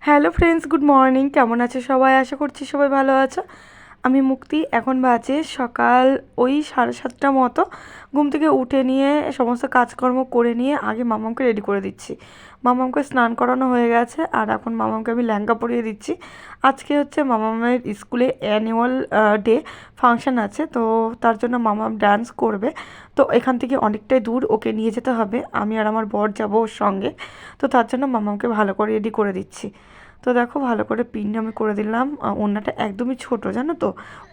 Hello friends, good morning. কেমন আছো সবাই? আশা করছি সবাই ভালো আছো। আমি মুক্তি। এখন বাজে সকাল ওই 7:30 মতো। ঘুম থেকে উঠে নিয়ে সমস্ত কাজকর্ম করে নিয়ে আগে মামামকে রেডি করে দিচ্ছি। মামামকে স্নান করানো হয়ে গেছে আর এখন মামামকে আমি লেহেঙ্গা পরিয়ে দিচ্ছি। আজকে হচ্ছে মামামের স্কুলে অ্যানুয়াল ডে ফাংশন আছে, তো তার জন্য মামাম ডান্স করবে। তো এখান থেকে অনেকটাই দূর, ওকে নিয়ে যেতে হবে। আমি আর আমার বর যাবো ওর সঙ্গে। তো তার জন্য মামামকে ভালো করে রেডি করে দিচ্ছি। তো দেখো ভালো করে পিন আমি করে দিলাম। ওড়নাটা একদমই ছোট, জানো তো।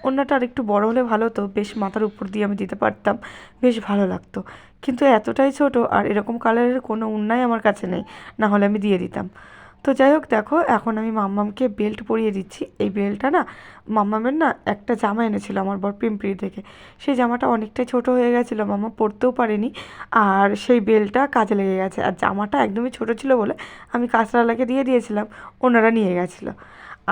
ওড়নাটা আর একটু বড় হলে ভালো হতো, বেশ মাথার উপর দিয়ে আমি দিতে পারতাম, বেশ ভালো লাগতো। কিন্তু এতটাই ছোট আর এরকম কালারের কোনো ওড়নাই আমার কাছে নেই, না হলে আমি দিয়ে দিতাম। তো যাই হোক, দেখো এখন আমি মাম্মামকে বেল্ট পরিয়ে দিচ্ছি। এই বেল্টটা না, মাম্মামের না একটা জামা এনেছিল আমার বর পিম্পড়ি থেকে। সেই জামাটা অনেকটাই ছোট হয়ে গেছিলো, মাম্মা পরতেও পারেনি। আর সেই বেল্টটা কাজে লেগে গেছে, আর জামাটা একদমই ছোট ছিল বলে আমি কাঁচরালাকে দিয়ে দিয়েছিলাম, ওনারা নিয়ে গেছিলো।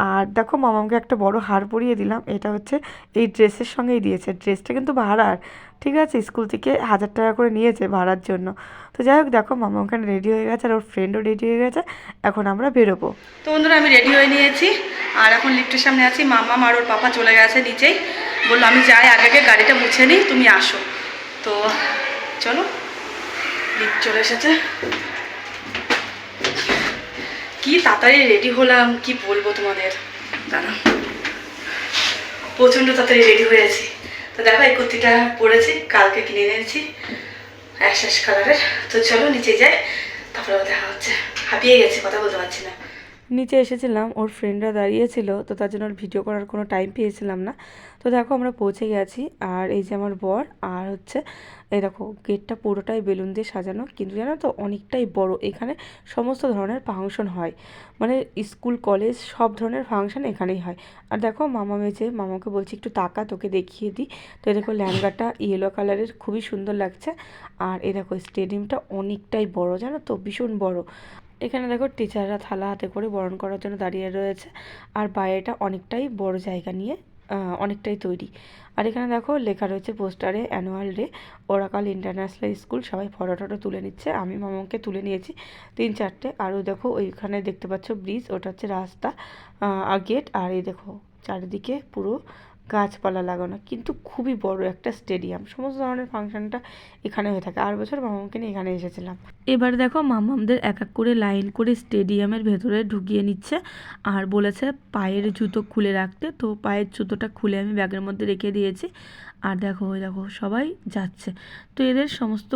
আর দেখো মামামকে একটা বড় হার পরিয়ে দিলাম। এটা হচ্ছে এই ড্রেসের সঙ্গেই দিয়েছে। ড্রেসটা কিন্তু ভাড়ার, ঠিক আছে, স্কুল থেকে 1000 টাকা করে নিয়েছে ভাড়ার জন্য। তো যাই হোক, দেখো মামা ওখানে রেডি হয়ে গেছে আর ওর ফ্রেন্ডও রেডি হয়ে গেছে। এখন আমরা বেরোবো। তো বন্ধুরা, আমি রেডি হয়ে নিয়েছি আর এখন লিফটের সামনে আছি। মামা আর ওর পাপা চলে গেছে নিচেই। বললো আমি যাই, আগে গাড়িটা মুছে নিই, তুমি আসো। তো চলো, লিফট চলে এসেছে। কি তাড়াতাড়ি রেডি হলাম, কি বলবো তোমাদের। দাঁড়া, প্রচণ্ড তাড়াতাড়ি রেডি হয়েছি। তো দেখো এই কুর্তিটা পরেছি, কালকে কিনে এনেছি অ্যাশ কালারের। তো চলো নিচে যাই, তারপরে দেখা হচ্ছে। হাঁপিয়ে গেছি, কথা বলতে পারছি না। নিচে এসেছিলাম, ওর ফ্রেন্ডরা দাঁড়িয়েছিল, তো তার জন্য ভিডিও করার কোনো টাইম পেয়েছিলাম না। তো দেখো আমরা পৌঁছে গেছি। আর এই যে আমার বর, আর হচ্ছে এই দেখো গেটটা পুরোটাই বেলুন দিয়ে সাজানো, কিন্তু জানো তো অনেকটাই বড়। এখানে সমস্ত ধরনের ফাংশন হয়, মানে স্কুল কলেজ সব ধরনের ফাংশন এখানেই হয়। আর দেখো মামা মেজে, মামাকে বলছি একটু তাকা, তোকে দেখিয়ে দিই। তো এই দেখো লেহেঙ্গাটা ইয়েলো কালারের, খুবই সুন্দর লাগছে। আর এই দেখো স্টেডিয়ামটা অনেকটাই বড়, জানো তো, ভীষণ বড়। এখানে দেখো টিচাররা থালা হাতে করে বরণ করার জন্য দাঁড়িয়ে রয়েছে। আর বাইরেটা অনেকটাই বড় জায়গা নিয়ে অনেকটাই তৈরি। আর এখানে দেখো লেখা রয়েছে পোস্টারে অ্যানুয়াল ডে ওরাকাল ইন্টারন্যাশনাল স্কুল। সবাই ফটো টটো তুলে নিচ্ছে, আমি মামাকে তুলে নিয়েছি 3-4টে। আরও দেখো ওইখানে দেখতে পাচ্ছ ব্রিজ, ওটা হচ্ছে রাস্তা আর গেট। আর এই দেখো চারিদিকে পুরো গাছপালা লাগানো, কিন্তু খুবই বড় একটা স্টেডিয়াম। সমস্ত ধরনের ফাংশনটা এখানে হয়ে থাকে। আর বছর মামাকে নিয়ে এখানে এসেছিলাম। এবার দেখো মামামদের এক এক করে লাইন করে স্টেডিয়ামের ভেতরে ঢুকিয়ে নিচ্ছে আর বলেছে পায়ের জুতো খুলে রাখতে। তো পায়ের জুতোটা খুলে আমি ব্যাগের মধ্যে রেখে দিয়েছি। আর দেখো ওই দেখো সবাই যাচ্ছে। তো এদের সমস্ত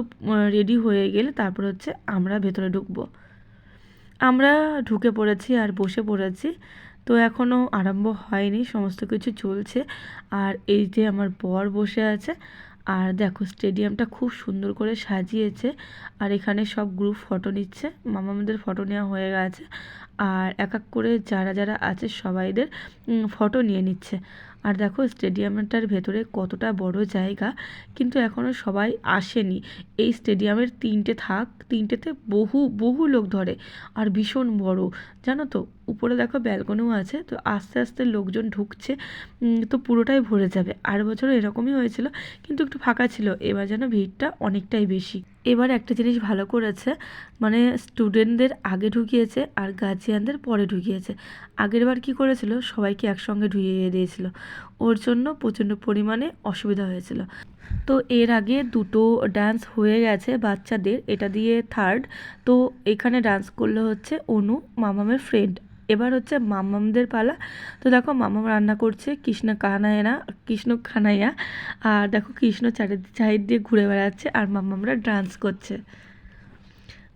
রেডি হয়ে গেলে তারপর হচ্ছে আমরা ভেতরে ঢুকবো। আমরা ঢুকে পড়েছি আর বসে পড়েছি। তো এখনও আরম্ভ হয়নি, সমস্ত কিছু চলছে। আর এই যে আমার বর বসে আছে। আর দেখো স্টেডিয়ামটা খুব সুন্দর করে সাজিয়েছে। আর এখানে সব গ্রুপ ফটো নিচ্ছে, মামাদের ফটো নেওয়া হয়ে গেছে। আর এক এক করে যারা যারা আছে সবাইদের ফটো নিয়ে নিচ্ছে। আর দেখো স্টেডিয়ামটার ভেতরে কতটা বড় জায়গা, কিন্তু এখনও সবাই আসেনি। এই স্টেডিয়ামের 3টে থাক, 3টেতে বহু বহু লোক ধরে। আর ভীষণ বড়, জানো তো। উপরে দেখো ব্যালকনিও আছে, তো আস্তে আস্তে লোকজন ঢুকছে। তো পুরোটাই ভরে যাবে। আর বছর এরকমই হয়েছিল, কিন্তু একটু ফাঁকা ছিল। এবার যেন ভিড়টা অনেকটাই বেশি। এবার একটা জিনিস ভালো করেছে, মানে স্টুডেন্টদের আগে ঢুকিয়েছে আর গার্জিয়ানদের পরে ঢুকিয়েছে। আগেরবার কি করেছিল, সবাইকে একসঙ্গে ঢুকিয়ে দিয়েছিল, ওর জন্য প্রচণ্ড পরিমাণে অসুবিধা হয়েছিল। তো এর আগে 2টো ডান্স হয়ে গেছে বাচ্চাদের, এটা দিয়ে থার্ড। তো এখানে ডান্স করলে হচ্ছে অনু, মামামের ফ্রেন্ড। এবার হচ্ছে মামামদের পালা। তো দেখো মামাম রান্না করছে কৃষ্ণ কানাইয়া। আর দেখো কৃষ্ণ সাইড দিয়ে ঘুরে বেড়াচ্ছে আর মামামরা ডান্স করছে।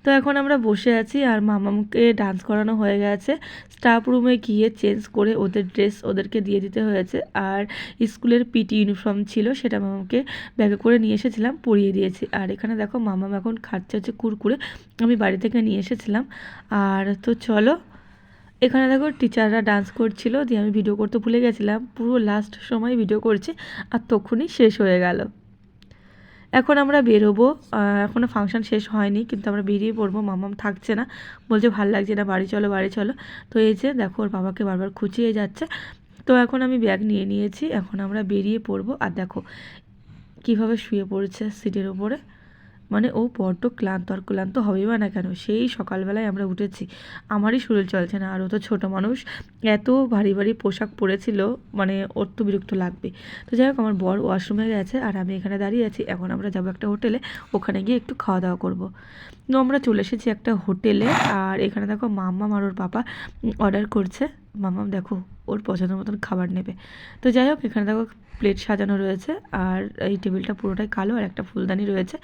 তো এখন আমরা বসে আছি আর মামামকে ডান্স করানো হয়ে গেছে। স্টাফ রুমে গিয়ে চেঞ্জ করে ওদের ড্রেস ওদেরকে দিয়ে দিতে হয়েছে। আর স্কুলের পিটি ইউনিফর্ম ছিল, সেটা মামাকে ব্যাগে করে নিয়ে এসেছিলাম, পরিয়ে দিয়েছি। আর এখানে দেখো মামাম এখন খাচ্ছে হচ্ছে কুরকুরে, আমি বাড়ি থেকে নিয়ে এসেছিলাম। আর তো চলো, এখানে দেখো টিচাররা ডান্স করছিল, দিয়ে আমি ভিডিও করতে ভুলে গেছিলাম, পুরো লাস্ট সময় ভিডিও করছি আর তখনই শেষ হয়ে গেল। এখন আমরা বেরোবো। এখনও ফাংশন শেষ হয়নি, কিন্তু আমরা বেরিয়ে পড়বো। মামাম থাকছে না, বলছে ভাল লাগছে না, বাড়ি চলো বাড়ি চলো। তো এই যে দেখো ওর বাবাকে বারবার খুঁচিয়ে যাচ্ছে। তো এখন আমি ব্যাগ নিয়ে নিয়েছি, এখন আমরা বেরিয়ে পড়বো। আর দেখো কীভাবে শুয়ে পড়েছে সিটের ওপরে, মানে ও বড্ড ক্লান্ত, আর ক্লান্ত হবেই বা না কেন, সেই সকালবেলায় আমরা উঠেছি, আমারই শরীর চলছে না, আর ও তো ছোটো মানুষ, এত ভারী ভারী পোশাক পরেছিল, মানে ওর তো বিরক্ত লাগবে। তো যাই হোক, আমার বর ওয়াশরুমে গেছে আর আমি এখানে দাঁড়িয়ে আছি। এখন আমরা যাবো একটা হোটেলে, ওখানে গিয়ে একটু খাওয়া দাওয়া করবো। তো আমরা চলে এসেছি একটা হোটেলে, আর এখানে দেখো মাম্মাম আর ওর পাপা অর্ডার করছে। মাম্মাম দেখো ওর পছন্দ মতন খাবার নেবে। তো যাই হোক, এখানে দেখো প্লেট সাজানো রয়েছে, আর এই টেবিলটা পুরোটাই কালো, আর একটা ফুলদানি রয়েছে,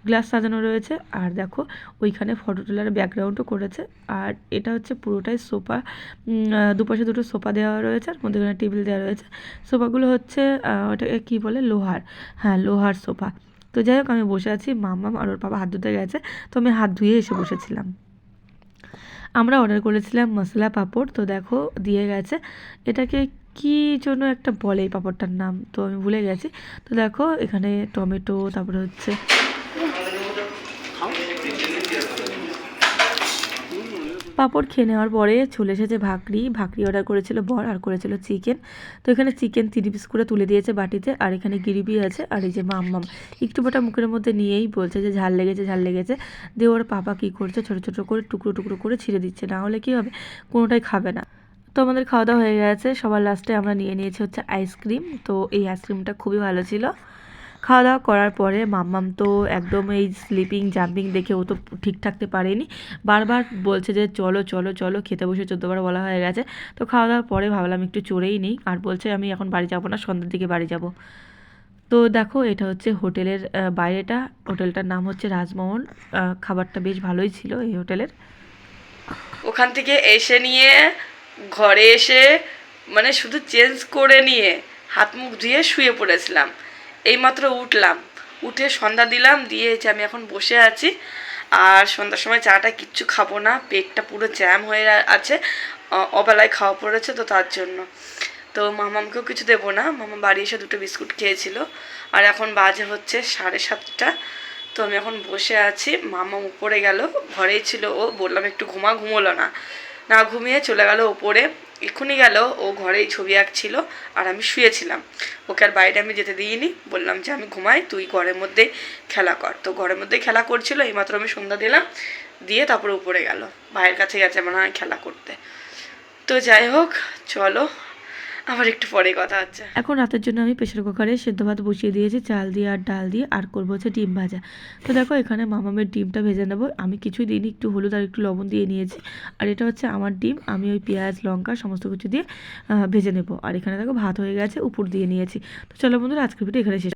গ্লাস সাজানো রয়েছে, আর দেখো ওইখানে ফটো তোলার ব্যাকগ্রাউন্ডও করেছে। আর এটা হচ্ছে পুরোটাই সোফা, দুপাশে দুটো সোফা দেওয়া রয়েছে, আর মধ্যেখানে টেবিল দেওয়া রয়েছে। সোফাগুলো হচ্ছে ওটাকে কী বলে, লোহার, হ্যাঁ লোহার সোফা। তো যাই হোক, আমি বসে আছি, মাম্মাম আর ওর বাবা হাত ধুতে গেছে, তো আমি হাত ধুয়ে এসে বসেছিলাম। আমরা অর্ডার করেছিলাম মশলা পাঁপড়, তো দেখো দিয়ে গেছে। এটাকে কী জন্য একটা বলে এই পাঁপড়টার নাম, তো আমি ভুলে গেছি। তো দেখো এখানে টমেটো, তারপরে হচ্ছে পাঁপড় খেয়ে নেওয়ার পরে চলে এসেছে ভাকরি অর্ডার করেছিল বর, আর করেছিল চিকেন। তো এখানে চিকেন 3 পিস করে তুলে দিয়েছে বাটিতে, আর এখানে গ্রেভি আছে, আর এই যে মাম্মাম একটু বাটা মুখের মধ্যে নিয়েই বলছে যে ঝাল লেগেছে। দিয়ে ওর পাপা কী করছে, ছোটো ছোটো করে টুকরো করে ছিঁড়ে দিচ্ছে, না হলে কী হবে, কোনোটাই খাবে না। তো আমাদের খাওয়া দাওয়া হয়ে গেছে, সবার লাস্টে আমরা নিয়েছি হচ্ছে আইসক্রিম। তো এই আইসক্রিমটা খুবই ভালো ছিল। খাওয়া দাওয়া করার পরে মাম্মাম তো একদম এই স্লিপিং জাম্পিং দেখে ও তো ঠিক থাকতে পারেনি, বারবার বলছে যে চলো চলো চলো, খেতে বসে 14বার বলা হয়ে গেছে। তো খাওয়া দাওয়ার পরে ভাবলাম একটু চড়েই নিই, আর বলছে আমি এখন বাড়ি যাবো না, সন্ধ্যের দিকে বাড়ি যাব। তো দেখো এটা হচ্ছে হোটেলের বাইরেটা, হোটেলটার নাম হচ্ছে রাজমহল। খাবারটা বেশ ভালোই ছিল এই হোটেলের। ওখান থেকে এসে নিয়ে ঘরে এসে মানে শুধু চেঞ্জ করে নিয়ে হাত মুখ ধুয়ে শুয়ে পড়েছিলাম। এইমাত্র উঠলাম, উঠে সন্ধ্যা দিলাম, দিয়ে যে আমি এখন বসে আছি। আর সন্ধ্যার সময় চাটা কিচ্ছু খাবো না, পেটটা পুরো জ্যাম হয়ে আছে, অবেলায় খাওয়া পড়েছে, তো তার জন্য তো মামামকেও কিছু দেবো না। মামা বাড়ি এসে 2টো বিস্কুট খেয়েছিল, আর এখন বাজে হচ্ছে 7:30। তো আমি এখন বসে আছি, মামা উপরে গেল, ঘরেই ছিল ও, বললাম একটু ঘুমোলো না ঘুমিয়ে চলে গেল ওপরে। এক্ষুনি গেল, ও ঘরেই ছবি আঁকছিল, আর আমি শুয়েছিলাম। ওকে আর বাইরে আমি যেতে দিইনি, বললাম যে আমি ঘুমাই, তুই ঘরের মধ্যেই খেলা কর। তো ঘরের মধ্যেই খেলা করছিল, এইমাত্র আমি সন্ধ্যা দিলাম, দিয়ে তারপরে উপরে গেল, ভাইয়ের কাছে গেছে মনে হয় খেলা করতে। তো যাই হোক, চলো আবার একটু পরে কথা হচ্ছে। এখন রাতের জন্য আমি প্রেসার কুকারে সেদ্ধ ভাত বসিয়ে দিয়েছি, চাল দিয়ে আর ডাল দিয়ে, আর করবো হচ্ছে ডিম ভাজা। তো দেখো এখানে মামামের ডিমটা ভেজে নেবো, আমি কিছুই দিইনি, একটু হলুদ আর একটু লবণ দিয়ে নিয়েছি। আর এটা হচ্ছে আমার ডিম, আমি ওই পেঁয়াজ লঙ্কা সমস্ত কিছু দিয়ে ভেজে নেবো। আর এখানে দেখো ভাত হয়ে গেছে, উপর দিয়ে নিয়েছি। তো চলো বন্ধুরা, আজকের ভিডিও এখানে শেষ।